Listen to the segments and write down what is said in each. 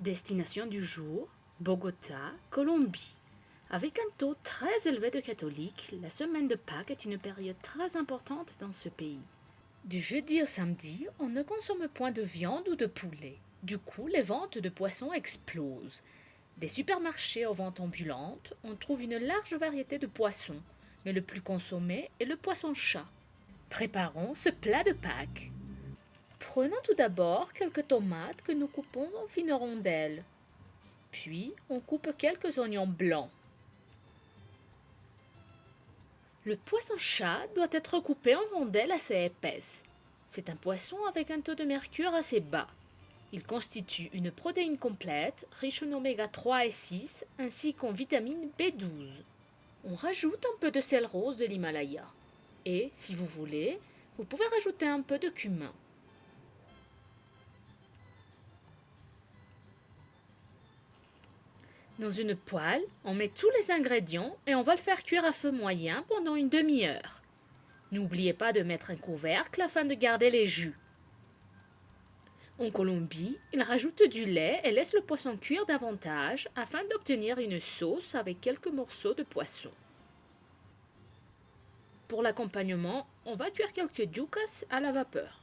Destination du jour, Bogota, Colombie. Avec un taux très élevé de catholiques, la semaine de Pâques est une période très importante dans ce pays. Du jeudi au samedi, on ne consomme point de viande ou de poulet. Du coup, les ventes de poissons explosent. Des supermarchés aux ventes ambulantes, on trouve une large variété de poissons, mais le plus consommé est le poisson-chat. Préparons ce plat de Pâques. Prenons tout d'abord quelques tomates que nous coupons en fines rondelles. Puis, on coupe quelques oignons blancs. Le poisson-chat doit être coupé en rondelles assez épaisses. C'est un poisson avec un taux de mercure assez bas. Il constitue une protéine complète, riche en oméga 3 et 6, ainsi qu'en vitamine B12. On rajoute un peu de sel rose de l'Himalaya. Et, si vous voulez, vous pouvez rajouter un peu de cumin. Dans une poêle, on met tous les ingrédients et on va le faire cuire à feu moyen pendant une demi-heure. N'oubliez pas de mettre un couvercle afin de garder les jus. En Colombie, ils rajoutent du lait et laissent le poisson cuire davantage afin d'obtenir une sauce avec quelques morceaux de poisson. Pour l'accompagnement, on va cuire quelques yucas à la vapeur.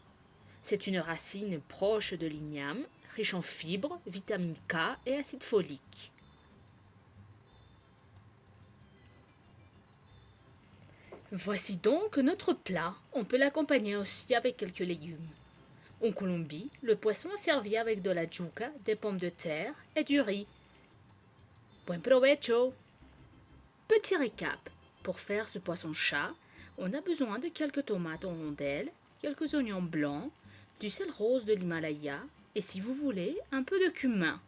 C'est une racine proche de l'igname, riche en fibres, vitamine K et acide folique. Voici donc notre plat. On peut l'accompagner aussi avec quelques légumes. En Colombie, le poisson est servi avec de la yuca, des pommes de terre et du riz. Buen provecho! Petit récap. Pour faire ce poisson-chat, on a besoin de quelques tomates en rondelles, quelques oignons blancs, du sel rose de l'Himalaya et, si vous voulez, un peu de cumin.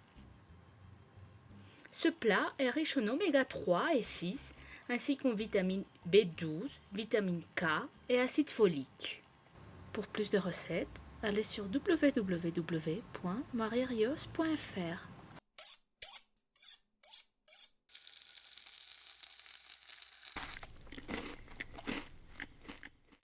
Ce plat est riche en oméga 3 et 6, ainsi qu'en vitamine B12, vitamine K et acide folique. Pour plus de recettes, allez sur www.marierios.fr.